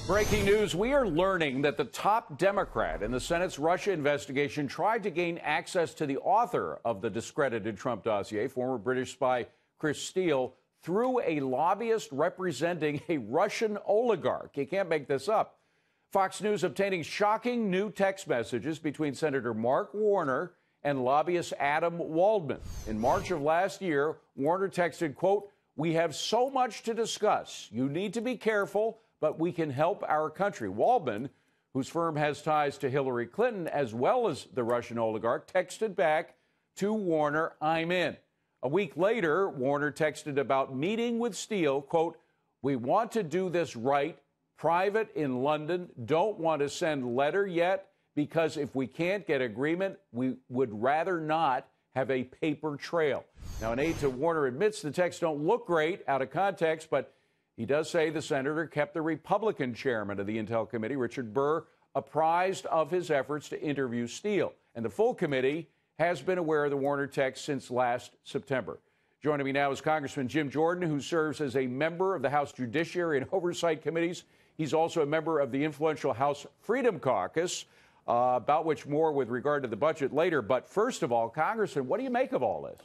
Breaking news, we are learning that the top Democrat in the Senate's Russia investigation tried to gain access to the author of the discredited Trump dossier, former British spy Chris Steele, through a lobbyist representing a Russian oligarch. You can't make this up. Fox News obtaining shocking new text messages between Senator Mark Warner and lobbyist Adam Waldman. In March of last year, Warner texted, quote, "We have so much to discuss. You need to be careful, but we can help our country." Waldman, whose firm has ties to Hillary Clinton as well as the Russian oligarch, texted back to Warner, "I'm in." A week later, Warner texted about meeting with Steele, quote, "We want to do this right, private in London, don't want to send letter yet, because if we can't get agreement, we would rather not have a paper trail." Now, an aide to Warner admits the texts don't look great out of context, but he does say the senator kept the Republican chairman of the Intel Committee, Richard Burr, apprised of his efforts to interview Steele. And the full committee has been aware of the Warner text since last September. Joining me now is Congressman Jim Jordan, who serves as a member of the House Judiciary and Oversight Committees. He's also a member of the influential House Freedom Caucus, about which more with regard to the budget later. But first of all, Congressman, what do you make of all this?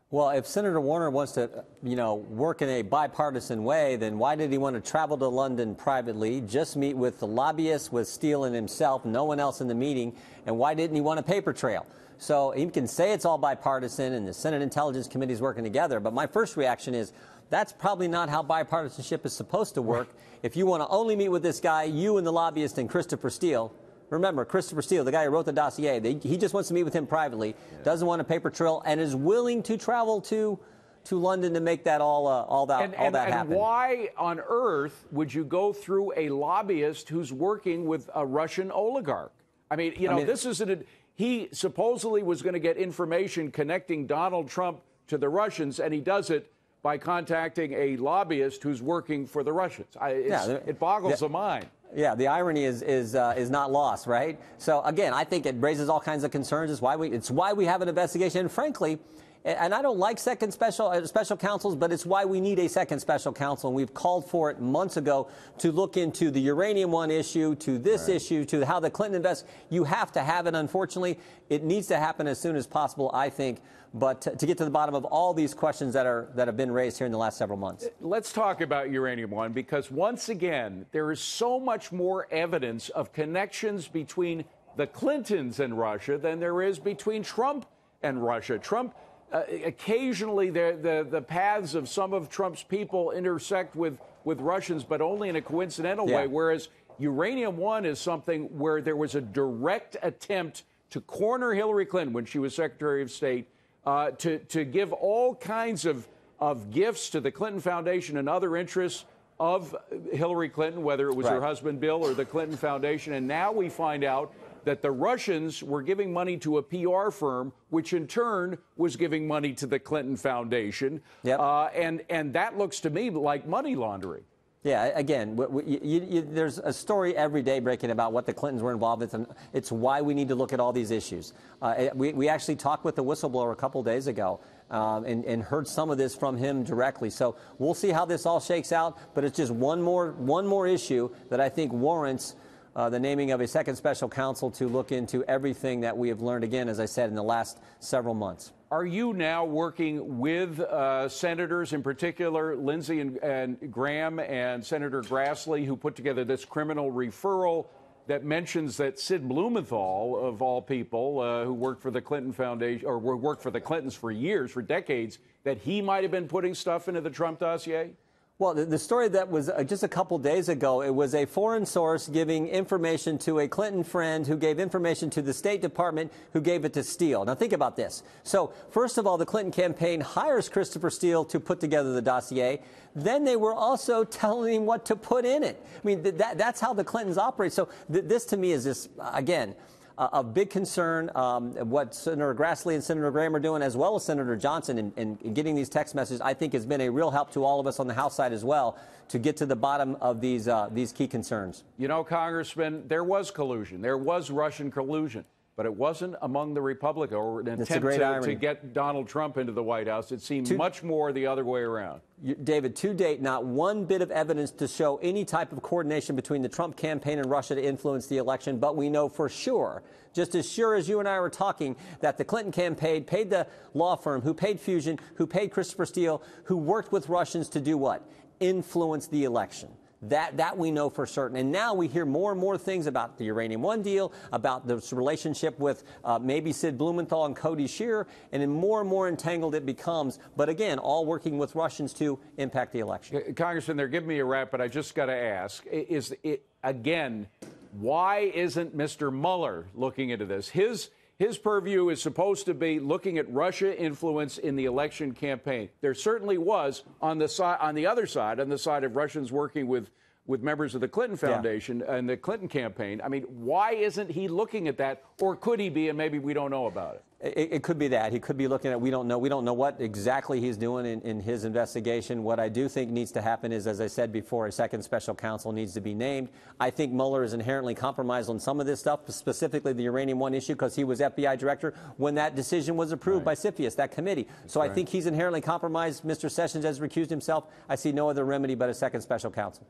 Well, if Senator Warner wants to, work in a bipartisan way, then why did he want to travel to London privately, just meet with the lobbyists, with Steele and himself, no one else in the meeting, and why didn't he want a paper trail? So he can say it's all bipartisan and the Senate Intelligence Committee is working together, but my first reaction is that's probably not how bipartisanship is supposed to work. If you want to only meet with this guy, you and the lobbyist and Christopher Steele. Remember, Christopher Steele, the guy who wrote the dossier, he just wants to meet with him privately, doesn't want a paper trail, and is willing to travel to London to make that all that happen. And why on earth would you go through a lobbyist who's working with a Russian oligarch? I mean, this isn't he supposedly was going to get information connecting Donald Trump to the Russians, and he does it by contacting a lobbyist who's working for the Russians. It boggles the mind. Yeah, the irony is not lost, right? So again, I think it raises all kinds of concerns. It's why we have an investigation. And frankly, and I don't like second special counsels, but it's why we need a second special counsel. And we've called for it months ago to look into the Uranium One issue, to this issue, to how the Clinton invests. You have to have it. Unfortunately, it needs to happen as soon as possible, I think. But to get to the bottom of all these questions that have been raised here in the last several months. Let's talk about Uranium One, because once again, there is so much more evidence of connections between the Clintons and Russia than there is between Trump and Russia. Trump, occasionally the paths of some of Trump's people intersect with Russians, but only in a coincidental way, whereas Uranium One is something where there was a direct attempt to corner Hillary Clinton when she was Secretary of State, to give all kinds of gifts to the Clinton Foundation and other interests of Hillary Clinton, whether it was her husband Bill or the Clinton Foundation. And now we find out that the Russians were giving money to a PR firm, which in turn was giving money to the Clinton Foundation. And that looks to me like money laundering. Yeah, again, there's a story every day breaking about what the Clintons were involved with, and it's why we need to look at all these issues. We actually talked with the whistleblower a couple days ago and heard some of this from him directly. So we'll see how this all shakes out, but it's just one more issue that I think warrants the naming of a second special counsel to look into everything that we have learned, again, as I said, in the last several months. Are you now working with senators, in particular Lindsey and Graham and Senator Grassley, who put together this criminal referral that mentions that Sid Blumenthal, of all people, who worked for the Clinton Foundation or worked for the Clintons for years, for decades, that he might have been putting stuff into the Trump dossier? Well, the story that was just a couple days ago, it was a foreign source giving information to a Clinton friend who gave information to the State Department, who gave it to Steele. Now, think about this. So, first of all, the Clinton campaign hires Christopher Steele to put together the dossier. Then they were also telling him what to put in it. I mean, that's how the Clintons operate. So this, to me, is this, again, a big concern, what Senator Grassley and Senator Graham are doing, as well as Senator Johnson, in getting these text messages, I think has been a real help to all of us on the House side as well to get to the bottom of these key concerns. You know, Congressman, there was collusion. There was Russian collusion. but it wasn't among the Republicans, or an That's a attempt great irony. to get Donald Trump into the White House. It seemed much more the other way around. David, to date, not one bit of evidence to show any type of coordination between the Trump campaign and Russia to influence the election, but we know for sure, just as sure as you and I were talking, that the Clinton campaign paid the law firm who paid Fusion, who paid Christopher Steele, who worked with Russians to do what? Influence the election. That we know for certain. And now we hear more and more things about the Uranium One deal, about this relationship with maybe Sid Blumenthal and Cody Shearer, and then more and more entangled it becomes. But again, all working with Russians to impact the election. Congressman, they're giving me a rap, but I just got to ask, is it, again, why isn't Mr. Mueller looking into this? His purview is supposed to be looking at Russia influence in the election campaign. There certainly was on the other side, on the side of Russians working with members of the Clinton Foundation and the Clinton campaign. I mean, why isn't he looking at that? Or could he be, and maybe we don't know about it? It could be that. He could be looking at, we don't know what exactly he's doing in his investigation. What I do think needs to happen is, as I said before, a second special counsel needs to be named. I think Mueller is inherently compromised on some of this stuff, specifically the Uranium One issue, because he was FBI director when that decision was approved by CFIUS, that committee. So I think he's inherently compromised. Mr. Sessions has recused himself. I see no other remedy but a second special counsel.